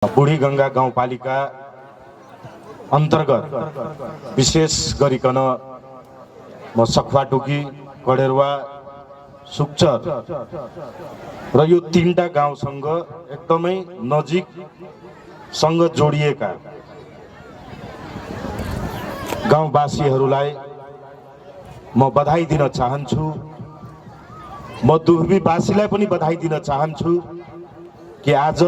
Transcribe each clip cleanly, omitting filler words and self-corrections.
बुढी गंगा गाउँपालिका अन्तर्गत विशेष गरिकन म सखुवाटोकी कडेरवा सुक्चर र यो तीनटा गाउँसँग एकदमै नजिकसँग जोडिएका गाउँवासीहरूलाई म बधाई दिन चाहन्छु। म दुहबीवासीलाई पनि बधाई दिन चाहन्छु कि आज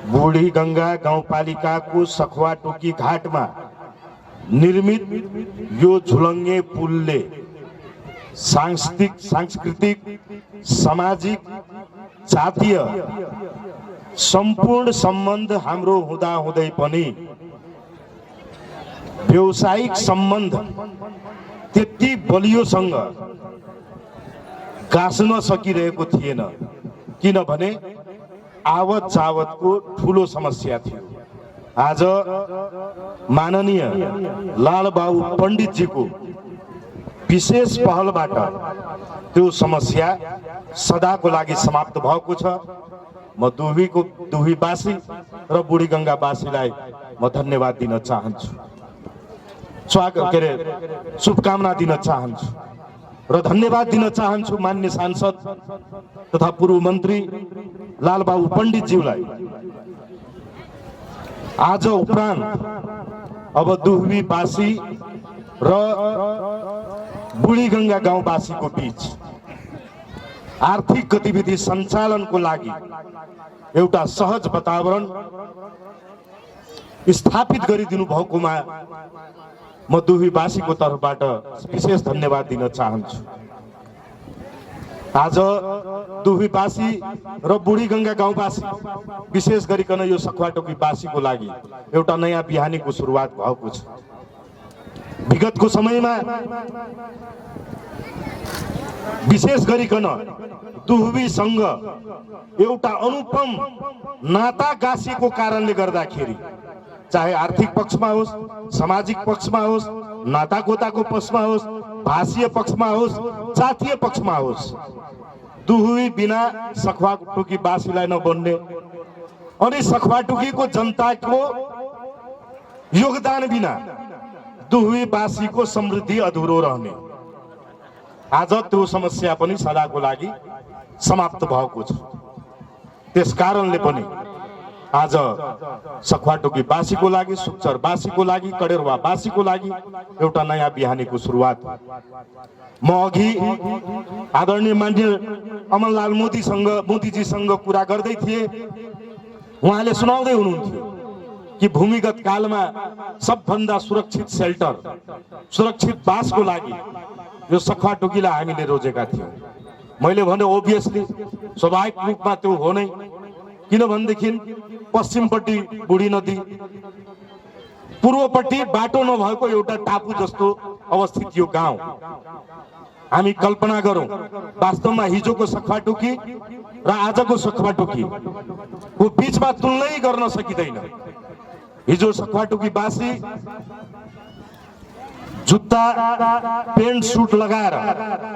बुढी गंगा गाउँपालिकाको सखुवाटोकी घाटमा निर्मित यो झुलङ्गे पुलले सांस्कृतिक सामाजिक जातीय सम्पूर्ण सम्बन्ध हाम्रो हुँदाहुँदै पनि व्यावसायिक सम्बन्ध त्यति बलियोसँग गाँस्न सकिरहेको थिएन, किनभने आवत जावतको ठूलो समस्या थियो। आज माननीय लालबाबु पण्डितजीको विशेष पहलबाट त्यो समस्या सदाको लागि समाप्त भएको छ। म दुहबीवासी र बुढी गंगावासीलाई म धन्यवाद दिन चाहन्छु, शुभकामना दिन चाहन्छु र धन्यवाद दिन चाहन्छु मान्य सांसद तथा पूर्व मन्त्री लालबाबु पण्डितज्यूलाई। आज उपरान्त अब दुहबीवासी र बुढी गंगा गाउँवासीको बीच आर्थिक गतिविधि सञ्चालनको लागि एउटा सहज वातावरण स्थापित गरिदिनु भएकोमा म दुहबीवासीको तर्फबाट विशेष धन्यवाद दिन चाहन्छु। आज दुहबीवासी र बुढी गंगा गाउँवासी विशेष गरिकन यो सखुवाटोकी वासीको लागि एउटा नयाँ बिहानीको सुरुवात भएको छ। विगतको समयमा विशेष गरिकन दुहबीसँग एउटा अनुपम नाता गाँसिएको कारणले गर्दाखेरि, चाहे आर्थिक पक्षमा होस्, सामाजिक पक्षमा होस्, नातागोताको पक्षमा होस्, भाषीय पक्षमा होस्, जातीय पक्षमा होस्, दुहबी बिना सखुवाटोकी वासीलाई नबन्ने अनि सखुवाटोकीको जनताको योगदान बिना दुहबीवासीको समृद्धि अधुरो रहने। आज त्यो समस्या पनि सदाको लागि समाप्त भएको छ। त्यस कारणले पनि आज सखुवाटोकी वासीको लागि, सुक्चर वासीको लागि, कडेरवा वासीको लागि एउटा नयाँ बिहानीको सुरुवात। म अघि आदरणीय माननीय अमनलाल मोदीजीसँग कुरा गर्दै थिए। उहाँले सुनाउँदै हुनुहुन्थ्यो कि भूमिगत कालमा सबभन्दा सुरक्षित सेल्टर, सुरक्षित बासको लागि यो सखुवाटोकीलाई हामीले रोजेका थियौँ। मैले भने ओभियसली स्वाभाविक रूपमा त्यो हो नै, किनभनेदेखि पश्चिमपट्टि बुढी नदी, पूर्वपट्टि बाटो नभएको एउटा टापु जस्तो अवस्थित यो गाउँ। हामी कल्पना गरौँ, वास्तवमा हिजोको सखुवाटोकी र आजको सखुवाटोकी को बीचमा तुलनै गर्न सकिँदैन। हिजो सखुवाटोकी वासी जुत्ता पेन्ट सुट लगाएर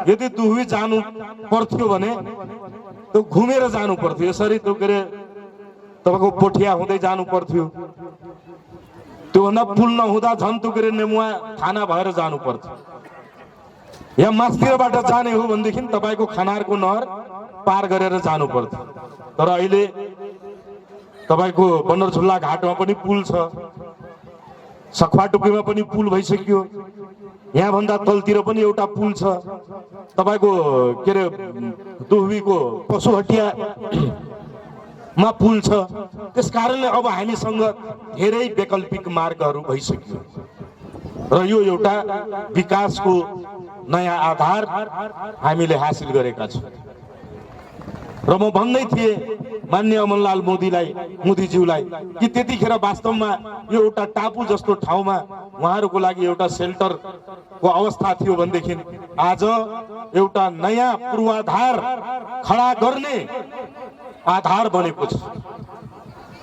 यदि दुहबी जानु पर्थ्यो भने त्यो घुमेर जानु पर्थ्यो। यसरी त्यो के अरे तपाईँको पोठिया हुँदै जानु पर्थ्यो। त्योभन्दा पुल नहुँदा झन् त्यो के अरे नेमुवा थाना भएर जानु पर्थ्यो। या मास्तिरबाट जाने हो भनेदेखि तपाईँको खनारको नहर पार गरेर जानु पर्थ्यो। तर अहिले तपाईँको बन्नरझुल्ला घाटमा पनि पुल छ, सखुवाटोकीमा पनि पुल भइसक्यो, यहाँभन्दा तलतिर पनि एउटा पुल छ, तपाईँको के अरे दुहबीको पशुहटिया मा पुल छ। त्यस कारणले अब हामीसँग धेरै वैकल्पिक मार्गहरू भइसक्यो र यो एउटा विकासको नयाँ आधार हामीले हासिल गरेका छौँ। र म भन्दै थिएँ माननीय अमनलाल मोदीज्यूलाई कि त्यतिखेर वास्तवमा यो एउटा टापु जस्तो ठाउँमा उहाँहरूको लागि एउटा सेल्टरको अवस्था थियो भनेदेखि आज एउटा नयाँ पूर्वाधार खडा गर्ने आधार बनेको छ।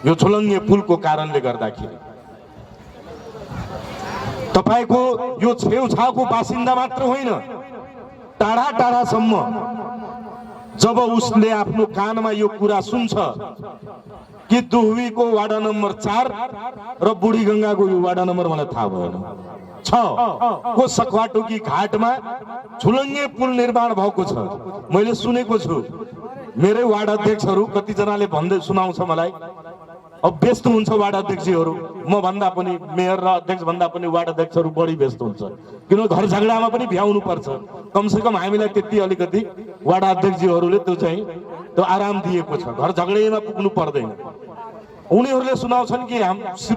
यो झुलङ्गे पुलको कारणले गर्दाखेरि तपाईको यो छेउछाउको बासिन्दा मात्र होइन, टाढा टाढासम्म जब उसले आफ्नो कानमा यो कुरा सुन्छ कि दुहवीको वाडा नम्बर 4 र बुढी गंगाको यो वाडा नम्बर मलाई थाहा भएन 6 को सकवाटोकी घाटमा झुलङ्गे पुल निर्माण भएको छ। मैले सुनेको छु, मेरै वार्ड अध्यक्षहरू कतिजनाले भन्दै सुनाउँछ मलाई। अब व्यस्त हुन्छ वार्ड अध्यक्षहरू, म भन्दा पनि मेयर र अध्यक्ष भन्दा पनि वार्ड अध्यक्षहरू बढी व्यस्त हुन्छ, किनभने घर झगडामा पनि भ्याउनु पर्छ। कमसेकम हामीलाई त्यति अलिकति वार्ड अध्यक्षहरूले त्यो चाहिँ त्यो आराम दिएको छ, घर झगडामा पुग्नु पर्दैन। उनीहरूले सुनाउँछन् कि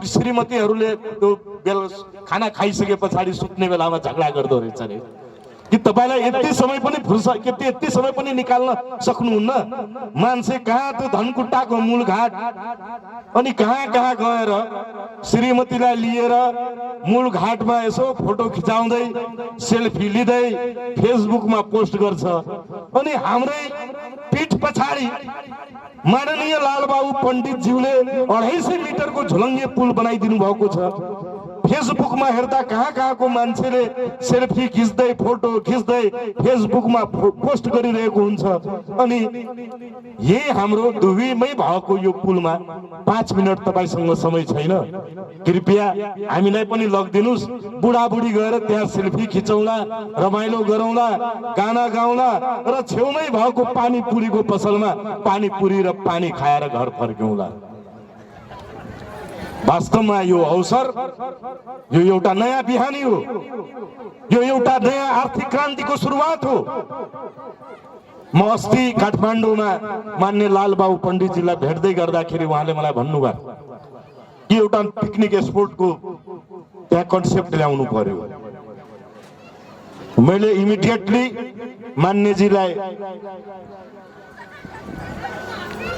श्रीमतीहरूले त्यो बेल खाना खाइसके पछाडि सुत्ने बेलामा झगडा गर्दो रहेछ अरे। कि तपाईलाई यति समय पनि फुर्सद यति समय पनि निकाल्न सक्नुहुन्न? मान्छे कहाँ त्यो धनकुट्टाको मूल घाट अनि कहाँ कहाँ गएर श्रीमतीलाई लिएर मूल घाटमा यसो फोटो खिचाउँदै सेल्फी लिँदै फेसबुकमा पोस्ट गर्छ। अनि हाम्रै पीठ पछाडि माननीय लालबाबु पण्डितज्यूले 250 मिटरको झुलङ्गे पुल बनाइदिनु भएको छ। फेसबुकमा हेर्दा कहाँ कहाँको मान्छेले सेल्फी खिच्दै फोटो खिच्दै फेसबुकमा पोस्ट गरिरहेको हुन्छ। अनि यही हाम्रो दुबईमै भएको यो पुलमा 5 मिनट तपाईसँग समय छैन? कृपया हामीलाई पनि लगिदिनुस्, बुढाबुढी गएर त्यहाँ सेल्फी खिचौला, रमाइलो गरौँला, गाना गाउँला र छेउमै भएको पानीपुरीको पसलमा पानीपुरी र पानी खाएर घर फर्क्यौँला। वास्तवमा यो अवसर, यो एउटा नयाँ बिहानी हो, यो एउटा नयाँ आर्थिक क्रान्तिको सुरुवात हो। म अस्ति काठमाडौँमा मान्य लालबाबु पण्डितजीलाई भेट्दै गर्दाखेरि उहाँले मलाई भन्नुभयो कि एउटा पिकनिक स्पोटको त्यहाँ कन्सेप्ट ल्याउनु पर्यो। मैले इमिडिएटली मान्यजीलाई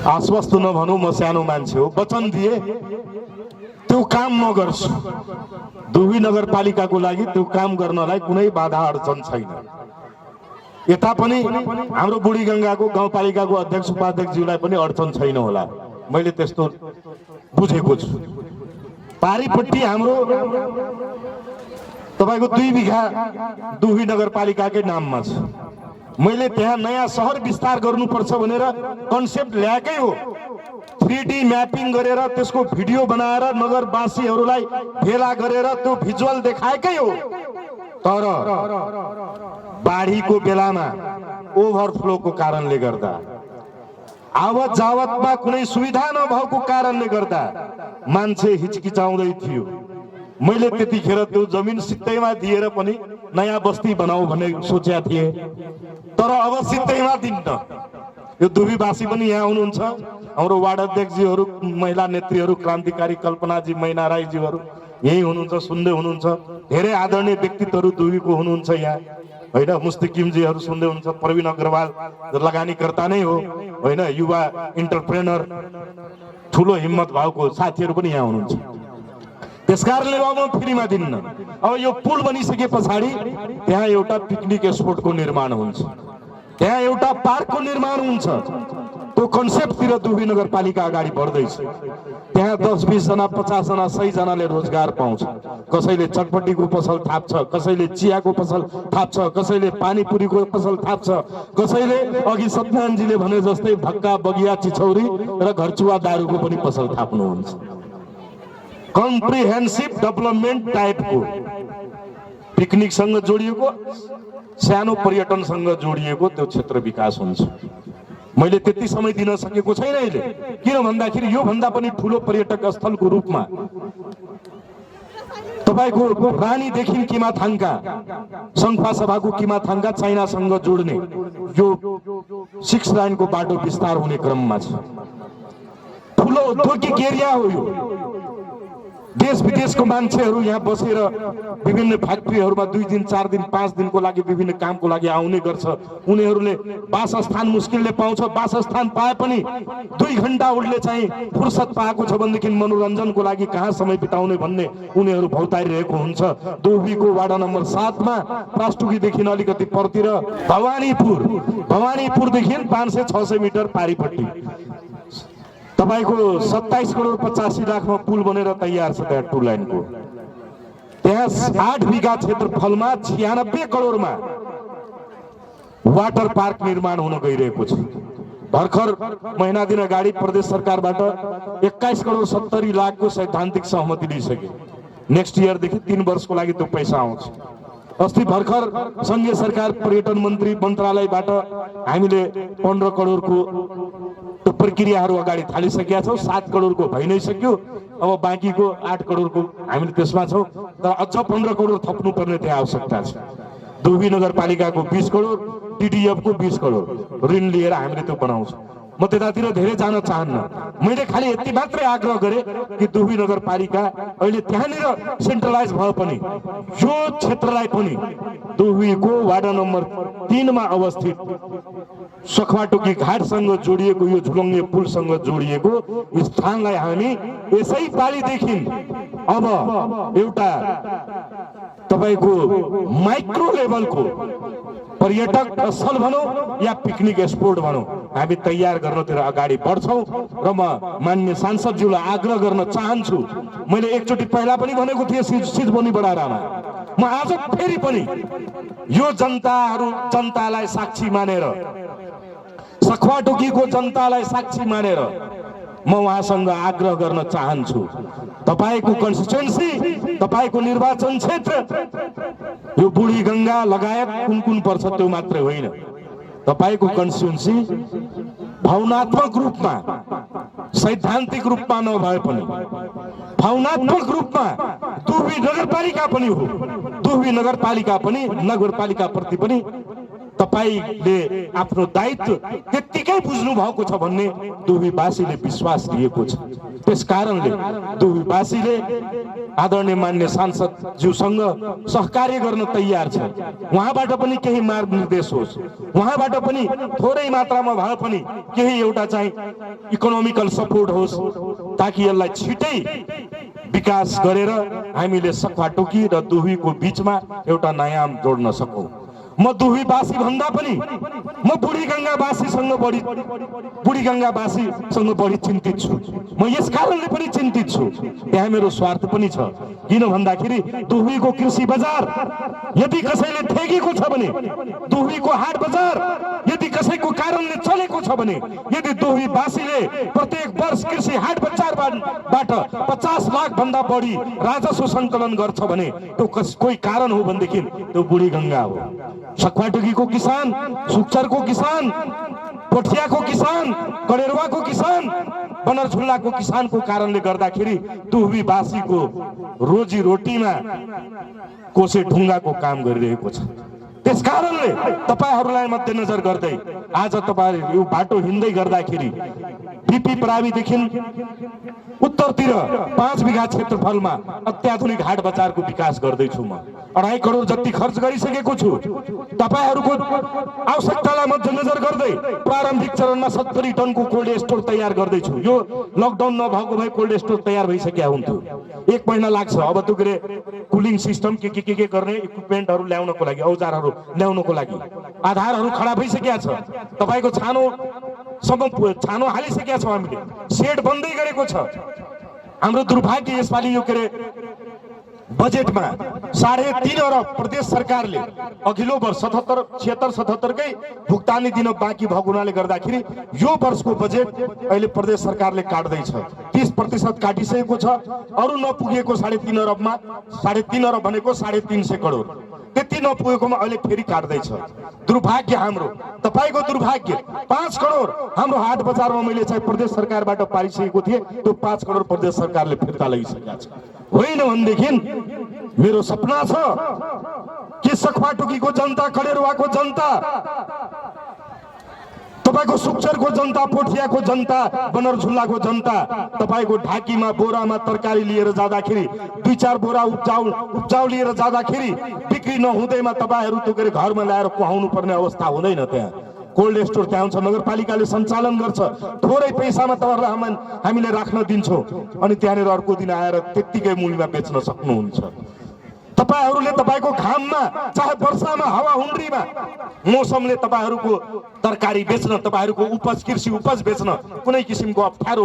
आश्वस्त नभनौँ, म सानो मान्छे हो, वचन दिए त्यो काम म गर्छु। दुबई नगरपालिकाको लागि त्यो काम गर्नलाई कुनै बाधा अडचन छैन। यता पनि हाम्रो बुढी गंगाको गाउँपालिकाको अध्यक्ष उपाध्यक्षज्यूलाई पनि अडचन छैन होला, मैले त्यस्तो बुझेको छु। पारीपट्टि हाम्रो तपाईको 2 बिघा दुबई नगरपालिकाकै नाममा छ। मैले त्यहाँ नयाँ शहर विस्तार गर्नुपर्छ भनेर कन्सेप्ट ल्याएकै हो। 3D म्यापिङ गरेर त्यसको भिडियो बनाएर नगरवासीहरूलाई भेला गरेर त्यो भिजुअल देखाएकै हो। तर बाढीको बेलामा ओभरफ्लोको कारणले गर्दा, आवत जावतमा कुनै सुविधा नभएको कारणले गर्दा मान्छे हिचकिचाउँदै थियो। मैले त्यतिखेर त्यो जमिन सित्तैमा दिएर पनि नयाँ बस्ती बनाऊ भन्ने सोचेका थिए, तर अब सित्तैमा दिन्न। यो दुबईवासी पनि यहाँ हुनुहुन्छ, हाम्रो वार्ड अध्यक्षजीहरू, महिला नेत्रीहरू, क्रान्तिकारी कल्पनाजी, मैना राईजीहरू यही हुनुहुन्छ, सुन्दै हुनुहुन्छ। धेरै आदरणीय व्यक्तित्वहरू दुबईको हुनुहुन्छ यहाँ, होइन? मुस्तिकिमजीहरू सुन्दै हुनुहुन्छ। प्रवीण अग्रवाल लगानीकर्ता नै हो, होइन? युवा इन्टरप्रेनर, ठुलो हिम्मत भएको साथीहरू पनि यहाँ हुनुहुन्छ। त्यसकारणले अब म फ्रीमा दिन्न। अब यो पुल बनिसके पछाडि त्यहाँ एउटा पिकनिक स्पोटको निर्माण हुन्छ, त्यहाँ एउटा पार्कको निर्माण हुन्छ। त्यो कन्सेप्टतिर दुबई नगरपालिका अगाडि बढ्दैछ। त्यहाँ 10-20 जना, 50 जना, 100 जनाले रोजगार पाउँछ। कसैले चटपटीको पसल थाप्छ, कसैले चियाको पसल थाप्छ, कसैले पानीपुरीको पसल थाप्छ, कसैले अघि सत्यनारायणजीले भने जस्तै भक्का, बगिया, चिछौरी र घरचुवा दारूको पनि पसल थाप्नुहुन्छ। कम्प्रिहेन्सिभ डेभलपमेन्ट टाइपको, पिकनिकसँग जोडिएको, सानो पर्यटनसँग जोडिएको त्यो क्षेत्र विकास हुन्छ। मैले त्यति समय दिन सकेको छैन अहिले, किन भन्दाखेरि यो भन्दा पनि ठुलो पर्यटक स्थलको रूपमा तपाईको रानीदेखि किमाथाङका, संखुवा सभाको किमाथाङका चाइनासँग जोड्ने यो 6 लाइनको बाटो विस्तार हुने क्रममा छ। ठुलो औद्योगिक एरिया हो यो। देश विदेशको मान्छेहरू यहाँ बसेर विभिन्न फ्याक्ट्रीहरूमा 2 दिन, 4 दिन, 5 दिनको लागि विभिन्न कामको लागि आउने गर्छ। उनीहरूले वासस्थान मुस्किलले पाउँछ। वासस्थान पाए पनि 2 घण्टा उडले चाहिँ फुर्सद पाएको छ भनेदेखि मनोरञ्जनको लागि कहाँ समय बिताउने भन्ने उनीहरू भौतारिरहेको हुन्छ। दुबईको वाडा नम्बर 7 मा प्राष्टुकीदेखि अलिकति परतिर भवानीपुरदेखि 500-600 मिटर पारीपट्टि तपाईको 27 करोड 85 लाखमा पुल बनेर तयार छ। त्यहाँ 2 लाइनको, त्यहाँ 8 बिघा क्षेत्रफलमा 96 करोडमा वाटर पार्क निर्माण हुन गइरहेको छ। भर्खर महिना दिन अगाडि प्रदेश सरकारबाट 21 करोड 70 लाखको सैद्धान्तिक सहमति लिइसके। नेक्स्ट इयरदेखि 3 वर्षको लागि त्यो पैसा आउँछ। अस्ति भर्खर संघीय सरकार पर्यटन मन्त्री मन्त्रालयबाट हामीले 15 करोडको त्यो प्रक्रियाहरू अगाडि थालिसकेका छौँ। 7 करोडको भइ नै सक्यो। अब बाँकीको 8 करोडको हामीले त्यसमा छौँ। तर अझ 15 करोड थप्नुपर्ने त्यहाँ आवश्यकता छ। दुबी नगरपालिकाको 20 करोड, टिडिएफको 20 करोड ऋण लिएर हामीले त्यो बनाउँछौँ। म त्यतातिर धेरै जान चाहन्न। मैले खालि यति मात्रै आग्रह गरेँ कि दुबी नगरपालिका अहिले त्यहाँनिर सेन्ट्रलाइज भए पनि यो क्षेत्रलाई पनि दुबीको वार्ड नम्बर 3 मा अवस्थित सखुवाटोकी घाटसँग जोडिएको यो झुलङ्गे पुलसँग जोडिएको स्थानलाई हामी यसै पालिदेखि अब एउटा तपाईको माइक्रो लेभलको पर्यटक स्थल भनौँ या पिकनिक स्पोट भनौँ हामी तयार गर्नतिर अगाडि बढ्छौँ। र म माननीय सांसदज्यूलाई आग्रह गर्न चाहन्छु, मैले एकचोटि पहिला पनि भनेको थिएँ सिजबनी बडारामा, म आज फेरि पनि यो जनतालाई साक्षी मानेर, सखुवाटोकीको जनतालाई साक्षी मानेर म उहाँसँग आग्रह गर्न चाहन्छु, तपाईको कन्स्टिट्युएन्सी, तपाईको निर्वाचन क्षेत्र यो बुढी गंगा लगायत कुन पर्छ त्यो मात्रै होइन, तपाईको कन्स्टिट्युएन्सी भावनात्मक रूपमा सैद्धान्तिक रूपमा नभए पनि भावनात्मक रूपमा दुबी नगरपालिका पनि हो। दुबी नगरपालिका पनि नगरपालिका प्रति पनि तपाईले आफ्नो दायित्व त्यतिकै बुझ्नु भएको छ भन्ने दुबीवासीले विश्वास लिएको छ। त्यसकारणले दुबीवासीले आदरणीय मान्य सांसद ज्यूसँग सहकार्य गर्न तयार छ। उहाँबाट पनि केही मार्गनिर्देश होस्, उहाँबाट पनि थोरै मात्रामा भए पनि केही एउटा चाहिँ इकोनोमिकल सपोर्ट होस्, ताकि यसलाई छिटै विकास गरेर हामीले सखुवाटोकी र दुबीको बीचमा एउटा नयाँ जोड्न सकौं। म दुबीवासी भन्दा पनि म बुढी गंगावासीसँग बढी चिन्तित छु। म यस कारणले पनि चिन्तित छु, त्यहाँ मेरो स्वार्थ पनि छ। किन भन्दाखेरि दुबीको कृषि बजार यदि कसैले ठेगेको छ भने, दुबीको हाट बजार यदि कसैको कारणले चलेको छ भने, यदि दुबीवासीले प्रत्येक वर्ष कृषि हाट बजारबाट 50 लाख भन्दा बढी राजस्व सङ्कलन गर्छ भने त्यो कोही कारण हो भनेदेखि त्यो बुढी गंगा हो। सखुवाटोकीको किसान, सुक्चरको किसान, पोठियाको किसान, कडेरुवाको किसान, बनरझुल्लाको किसानको कारणले गर्दाखेरि दुबीवासीको रोजी रोटीमा कोसे ढुङ्गाको काम गरिरहेको छ। त्यसकारणले तपाईहरूलाई मध्यनजर गर्दै आज तपाईहरु यो बाटो हिँड्दै गर्दाखेरि बिपी प्राविदेखि उत्तरतिर 5 बिघा क्षेत्रफलमा अत्याधुनिक हाट बजारको विकास गर्दैछु। म 2.5 करोड जति खर्च गरिसकेको छु। तपाईहरुको आवश्यकतालाई मध्यनजर गर्दै प्रारम्भिक चरणमा 70 टनको कोल्ड स्टोर तयार गर्दैछु। यो लकडाउन नभएको भए कोल्ड स्टोर तयार भइसक्या हुन्थ्यो। 1 महिना लाग्छ। अब त्यो के कुलिङ सिस्टम के गर्ने इक्विपमेन्टहरु ल्याउनको लागि, औजारहरु ल्याउनको लागि आधारहरु खडा भइसक्या छ। तपाईको छानो हालिसक्या छौं हामीले, सेड बन्दै गरेको छ। हाम्रो दुर्भाग्य यसपालि यो के बजेटमा 3.5 अरब प्रदेश सरकारले अघिल्लो वर्ष 76 कै भुक्तानी दिन बाँकी भएको हुनाले गर्दाखेरि यो वर्षको बजेट अहिले प्रदेश सरकारले काट्दैछ। 30% काटिसकेको छ। अरु नपुगेको 3.5 अरबमा 3.5 अरब भनेको 350 करोड त्यति नपुगेकोमा अहिले फेरि काट्दैछ। दुर्भाग्य हाम्रो, तपाईको दुर्भाग्य। 5 करोड हाम्रो हाट बजारमा मैले चाहिँ प्रदेश सरकारबाट पारिसकेको थिए, त्यो 5 करोड प्रदेश सरकारले फिर्ता लगिसकेको छ। होइन भनेदेखि मेरो सपना छ कि सखुवाटोकीको जनता, कडेरुवाको जनता, तपाईको सुक्चरको जनता, पोठियाको जनता, बनरझुल्लाको जनता तपाईको ढाकीमा बोरामा तरकारी लिएर जाँदाखेरि 2-4 बोरा उब्जाउ लिएर जाँदाखेरि बिक्री नहुँदैमा तपाईहरु त्यो के घरमा ल्याएर कुहाउनु पर्ने अवस्था हुँदैन। त्यहाँ कोल्ड स्टोर त्यहाँ हुन्छ, नगरपालिकाले सञ्चालन गर्छ। थोरै पैसामा तपाईहरुलाई हामीले राख्न दिन्छौं अनि त्यहाँनेर अर्को दिन आएर त्यतिकै मूल्यमा बेच्न सक्नुहुन्छ। तपाईहरुले तपाईको घाममा चाहे वर्षामा हावाहुन्ड्रीमा मौसमले तपाईहरुको तरकारी बेच्न तपाईहरुको उपज कृषि उपज बेच्न कुनै किसिमको अप्ठ्यारो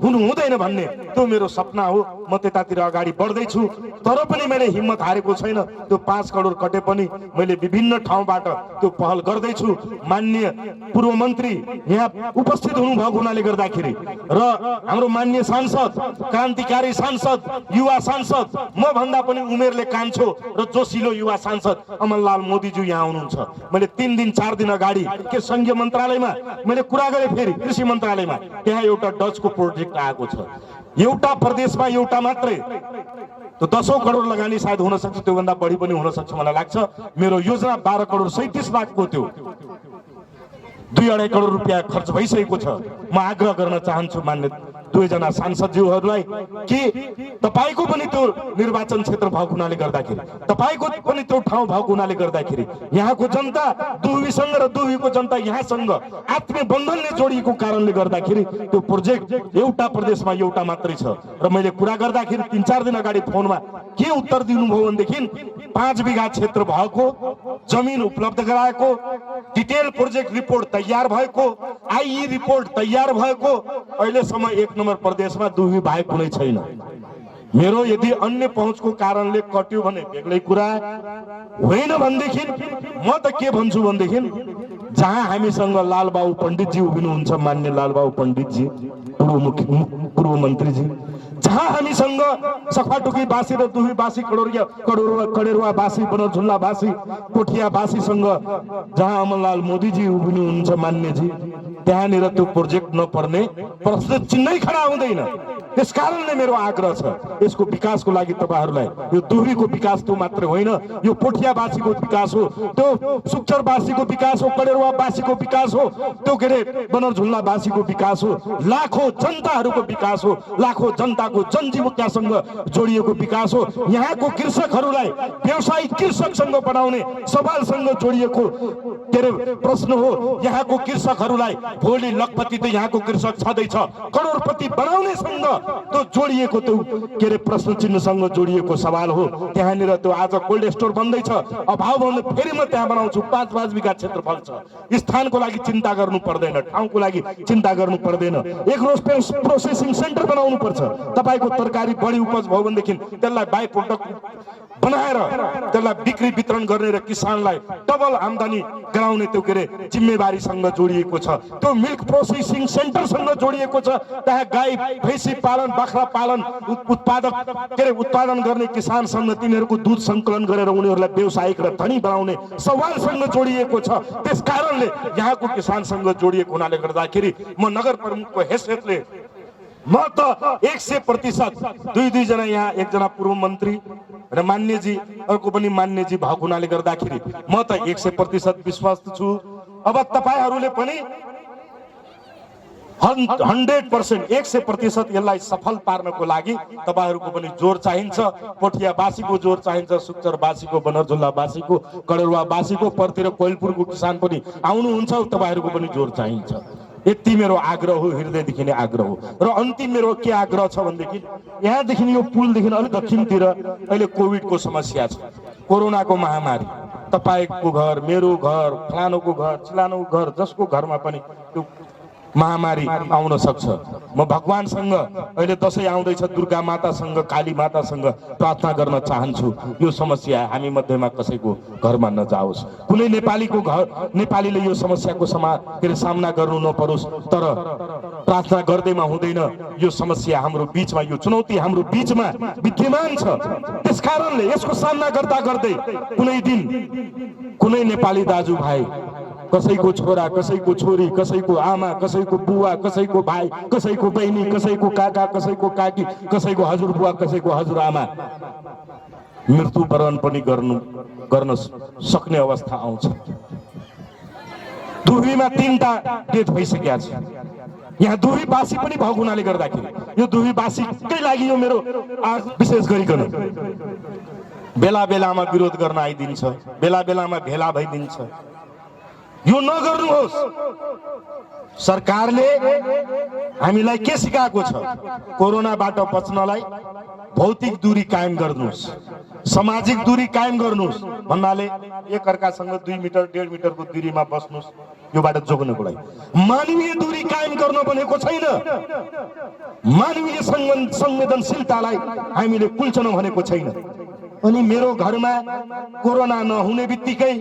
हुनु हुँदैन भन्ने त्यो मेरो सपना हो। म त्यतातिर अगाडि बढ्दै छु, तर पनि मैले हिम्मत हारेको छैन। त्यो 5 करोड कटे पनि मैले विभिन्न ठाउँबाट त्यो पहल गर्दै छु। माननीय पूर्व मन्त्री यहाँ उपस्थित हुनुभएको हुनाले गर्दाखेरि र हाम्रो माननीय सांसद, क्रान्तिकारी सांसद, युवा सांसद, म भन्दा पनि उमेरले कान्छो र जोसिलो युवा सांसद अमनलाल मोदीज्यू यहाँ हुनुहुन्छ। मैले 3 दिन 4 दिन अगाडि के संघीय मन्त्रालयमा मैले कुरा गरे, फेरि कृषि मन्त्रालयमा त्यहाँ एउटा डचको प्रोजेक्ट आएको छ। एउटा प्रदेशमा एउटा मात्रै त्यो 10 करोड लगानी सायद हुन सक्छ, त्यो भन्दा बढी पनि हुन सक्छ मलाई लाग्छ। मेरो योजना 12 करोड 37 लाखको थियो, 2-2.5 करोड रुपैयाँ खर्च भइसकेको छ। म आग्रह गर्न चाहन्छु मान्य 2 जना सांसदज्यूहरूलाई कि तपाईको पनि त्यो निर्वाचन क्षेत्र भएको हुनाले गर्दाखेरि, तपाईको पनि त्यो ठाउँ भएको हुनाले गर्दाखेरि यहाँको जनता दुहुवीसँग र दुहुवीको जनता यहाँसँग आत्मीय बन्धनले जोडिएको कारणले गर्दाखेरि त्यो प्रोजेक्ट एउटा प्रदेशमा एउटा मात्रै छ। र मैले कुरा गर्दाखेरि 3-4 दिन अगाडि फोनमा के उत्तर दिनुभयो भनेदेखि 5 बिघा क्षेत्र भएको, जमिन उपलब्ध गराएको, डिटेल प्रोजेक्ट रिपोर्ट तयार भएको, आईई रिपोर्ट तयार भएको, अहिलेसम्म 1 नम्बर प्रदेशमा दुहुवी बाहेक कुनै छैन। मेरो यदि अन्य पहुँचको कारणले कट्यो भने बेग्लै कुरा, होइन भनेदेखि म त के भन्छु भनेदेखि जहाँ हामीसँग लालबाबु पण्डितजी उभिनुहुन्छ, मान्य लालबाबु पण्डितजी पूर्व मन्त्रीजी, जहाँ हामीसँग सखुवाटोकीवासी र दुहुवीवासी कडेरुवावासी बनरझुन्लावासी कोठियावासीसँग जहाँ अमनलाल मोदीजी उभिनुहुन्छ मान्यजी, त्यहाँनिर त्यो प्रोजेक्ट नपर्ने प्रश्न चिन्है खडा हुँदैन। त्यसकारणले मेरो आग्रह छ, यसको विकासको लागि तपाईहरुलाई यो दुहुवीको विकास त्यो मात्र होइन, यो पोठियावासीको विकास हो, त्यो सुक्चरवासीको विकास हो, कडेरुवावासीको विकास हो, त्यो के अरे बनरझुन्लावासीको विकास हो, लाखौं जनताहरूको विकास हो, लाखौं जनताको जनजीविकासँग जोडिएको विकास हो। यहाँको कृषकहरूलाई व्यवसायिक कृषकसँग बनाउने सवालसँग जोडिएको के अरे प्रश्न हो। यहाँको कृषकहरूलाई भोलि लखपति त यहाँको कृषक छँदैछ, करोडपति बनाउनेसँग त्यो जोडिएको त्यो के अरे प्रश्न चिन्हसँग जोडिएको सवाल हो। त्यहाँनिर त्यो आज कोल्ड स्टोर बन्दैछ, अभाव भन्दा फेरि म त्यहाँ बनाउँछु। 5 बिघा क्षेत्रफल छ, स्थानको लागि चिन्ता गर्नु पर्दैन, ठाउँको लागि चिन्ता गर्नु पर्दैन। एग्रो प्रोसेसिङ सेन्टर बनाउनु पर्छ। तपाईको तरकारी बढी उपज भयो भनेदेखि त्यसलाई बाइ प्रोडक्ट बनाएर त्यसलाई बिक्री वितरण गर्ने र किसानलाई डबल आम्दानी गराउने त्यो के अरे जिम्मेवारीसँग जोडिएको छ। त्यो मिल्क प्रोसेसिङ सेन्टरसँग जोडिएको छ। त्यहाँ गाई भैँसी पालन, बाख्रा पालन उत्पादक के अरे उत्पादन गर्ने किसानसँग तिनीहरूको दूध सङ्कलन गरेर उनीहरूलाई व्यावसायिक र धनी बनाउने सवालसँग जोडिएको छ। त्यस कारणले यहाँको किसानसँग जोडिएको हुनाले गर्दाखेरि म नगर प्रमुखको हैसियतले म त 100% 2 जना यहाँ, 1 जना पूर्व मन्त्री र मान्यजी, अर्को पनि मान्यजी भएको हुनाले गर्दाखेरि म त 100% विश्वास छु। अब तपाईहरुले पनि 100% 100% यसलाई सफल पार्नको लागि तपाईहरुको पनि जोर चाहिन्छ। पोठियावासीको जोर चाहिन्छ, सुक्चरवासीको, बनरझुन्लावासीको, कडेरुवावासीको, पर्तिर कोइलपुरको किसान पनि आउनुहुन्छ, तपाईहरुको पनि जोर चाहिन्छ। यति मेरो आग्रह हो, हृदयदेखि नै आग्रह हो। र अन्तिम मेरो के आग्रह छ भनेदेखि यहाँदेखि यो पुलदेखि अलि दक्षिणतिर अहिले कोभिडको समस्या छ, कोरोनाको महामारी। तपाईको घर, मेरो घर, फलानुको घर, चिलानुको घर, जसको घरमा पनि त्यो महामारी आउन सक्छ। म भगवानसँग अहिले दशैं आउँदैछ, दुर्गा मातासँग, काली मातासँग प्रार्थना गर्न चाहन्छु यो समस्या हामी मध्येमा कसैको घरमा नजाओस्। कुनै नेपालीको घर, नेपालीले यो समस्याको सामना गर्नु नपरोस्। तर प्रार्थना गर्दैमा हुँदैन, यो समस्या हाम्रो बीचमा, यो चुनौती हाम्रो बीचमा विद्यमान छ। त्यसकारणले यसको सामना गर्दा गर्दै कुनै दिन कुनै नेपाली दाजुभाइ, कसैको छोरा, कसैको छोरी, कसैको आमा, कसैको बुवा, कसैको भाइ, कसैको बहिनी, कसैको काका, कसैको काकी, कसैको हजुरबुवा, कसैको हजुरआमा मृत्युवरण पनि गर्न सक्ने अवस्था आउँछ। दुहुवीमा 3टा डेथ भइसकेको छ। यहाँ दुहुवीवासी पनि भएको हुनाले गर्दाखेरि यो दुहुवीवासीकै लागि यो मेरो विशेष गरिकन बेला बेलामा विरोध गर्न आइदिन्छ, बेला बेलामा भेला भइदिन्छ। यो नगर्नुहोस्। सरकारले हामीलाई के सिकाएको छ? कोरोनाबाट बच्नलाई भौतिक दूरी कायम गर्नुहोस्, सामाजिक दूरी कायम गर्नुहोस् भन्नाले एकअर्कासँग 2 मिटर 1.5 मिटरको दूरीमा बस्नुहोस्, योबाट जोग्नको लागि। मानवीय दूरी कायम गर्न भनेको छैन, मानवीय संवेदनशीलतालाई हामीले कुल्चन भनेको छैन। अनि मेरो घरमा कोरोना नहुने बित्तिकै,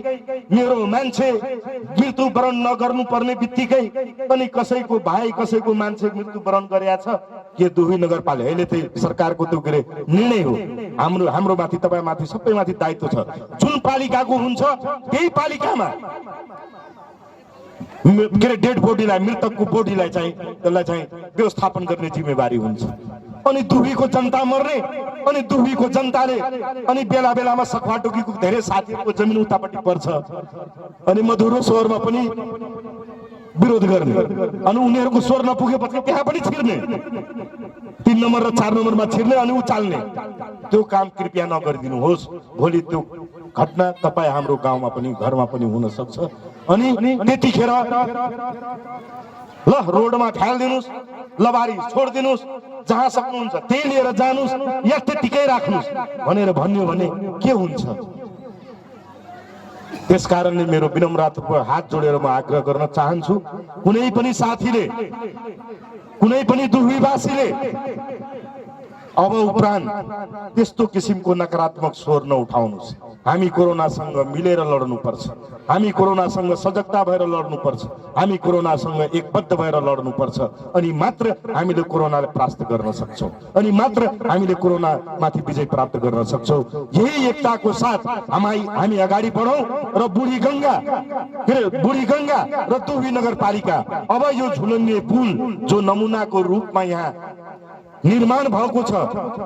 मेरो मान्छे मृत्युवरण नगर्नु पर्ने बित्तिकै अनि कसैको भाइ कसैको मान्छे मृत्युवरण गरेछ के दुही नगरपालिका अहिले चाहिँ सरकारको त्यो के निर्णय हो। हाम्रो माथि, तपाईँ माथि, सबै माथि दायित्व छ। जुन पालिकाको हुन्छ त्यही पालिकामा के अरे डेड बोडीलाई, मृतकको बोडीलाई चाहिँ त्यसलाई चाहिँ व्यवस्थापन गर्ने जिम्मेवारी हुन्छ। अनि दुहीको जनता मर्ने, अनि दुहीको जनताले अनि बेला बेलामा सखुवाटोकीको धेरै साथीहरूको जमिन उतापट्टि पर्छ अनि मधुरो स्वरमा पनि विरोध गर्ने, अनि उनीहरूको स्वर नपुगेपछि त्यहाँ पनि छिर्ने, 3 नम्बर र 4 नम्बरमा छिर्ने अनि उचाल्ने। त्यो काम कृपया नगरिदिनुहोस्। भोलि त्यो घटना तपाईँ हाम्रो गाउँमा पनि घरमा पनि हुन सक्छ। अनि त्यतिखेर ल रोडमा फ्याल्दिनुस्, लबारी छोड्दिनुस्, जहाँ सक्नुहुन्छ त्यही लिएर जानुस् या त्यतिकै राख्नुस् भनेर भन्यो भने के हुन्छ? त्यसकारणले मेरो विनम्रतापूर्वक हात जोडेर म आग्रह गर्न चाहन्छु, कुनै पनि साथीले, कुनै पनि दुहीवासीले अब उपरान्त त्यस्तो किसिमको नकारात्मक स्वर नउठाउनुहोस्। हामी कोरोनासँग मिलेर लड्नुपर्छ, हामी कोरोनासँग सजगता भएर लड्नुपर्छ, हामी कोरोनासँग एकबद्ध भएर लड्नुपर्छ। अनि मात्र हामीले कोरोनालाई परास्त गर्न सक्छौँ, अनि मात्र हामीले कोरोना माथि विजय प्राप्त गर्न सक्छौँ। यही एकताको साथ हामी अगाडि बढौँ र बुढी गङ्गा र दुही नगरपालिका अब यो झुलन्ने पुल जो नमुनाको रूपमा यहाँ निर्माण भएको छ,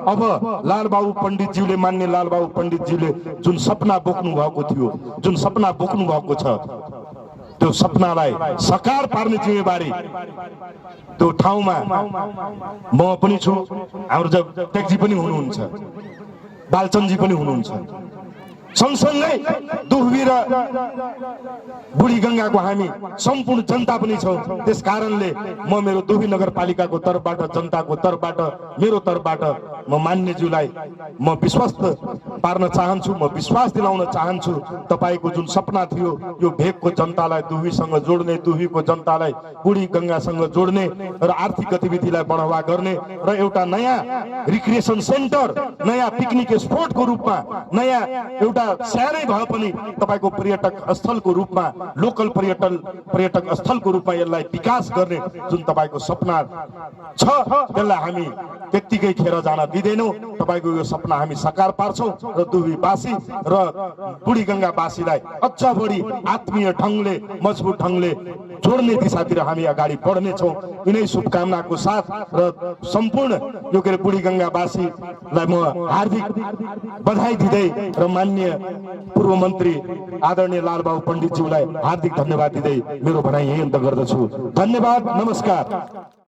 अब लालबाबु पण्डितज्यूले, मान्य लालबाबु पण्डितज्यूले जुन सपना बोक्नु भएको थियो, जुन सपना बोक्नु भएको छ, त्यो सपनालाई साकार पार्ने जिम्मेवारी त्यो ठाउँमा म पनि छु, हाम्रो टेकजी पनि हुनुहुन्छ, बालचन्दजी पनि हुनुहुन्छ, सँगसँगै दुहवी र बुढी गङ्गाको हामी सम्पूर्ण जनता पनि छौँ। त्यस कारणले म मेरो दुहवी नगरपालिकाको तर्फबाट, जनताको तर्फबाट, मेरो तर्फबाट म मान्यज्यूलाई म विश्वास पार्न चाहन्छु, म विश्वास दिलाउन चाहन्छु। तपाईँको जुन सपना थियो यो भेगको जनतालाई दुहवीसँग जोड्ने, दुहवीको जनतालाई बुढी गङ्गासँग जोड्ने र आर्थिक गतिविधिलाई बढावा गर्ने र एउटा नयाँ रिक्रिएसन सेन्टर, नयाँ पिकनिक स्पोटको रूपमा, नयाँ एउटा सानै भए पनि तपाईको पर्यटक स्थलको रूपमा, लोकल पर्यटक स्थलको रूपमा यसलाई विकास गर्ने जुन तपाईको सपना छ त्यसलाई हामी त्यतिकै खेर जान दिदैनौँ। तपाईको यो सपना हामी साकार पार्छौँ र दुहवीवासी र बुढी गङ्गावासीलाई अझ बढी आत्मीय ढङ्गले, मजबुत ढङ्गले जोड्ने दिशातिर हामी अगाडि बढ्नेछौँ। यिनै शुभकामनाको साथ र सम्पूर्ण यो के बुढी गङ्गावासीलाई म हार्दिक बधाई दिँदै र मान्य पूर्व मन्त्री आदरणीय लालबाबु पण्डितज्यूलाई हार्दिक धन्यवाद दिँदै मेरो भनाइ यही अन्त गर्दछु। धन्यवाद, नमस्कार।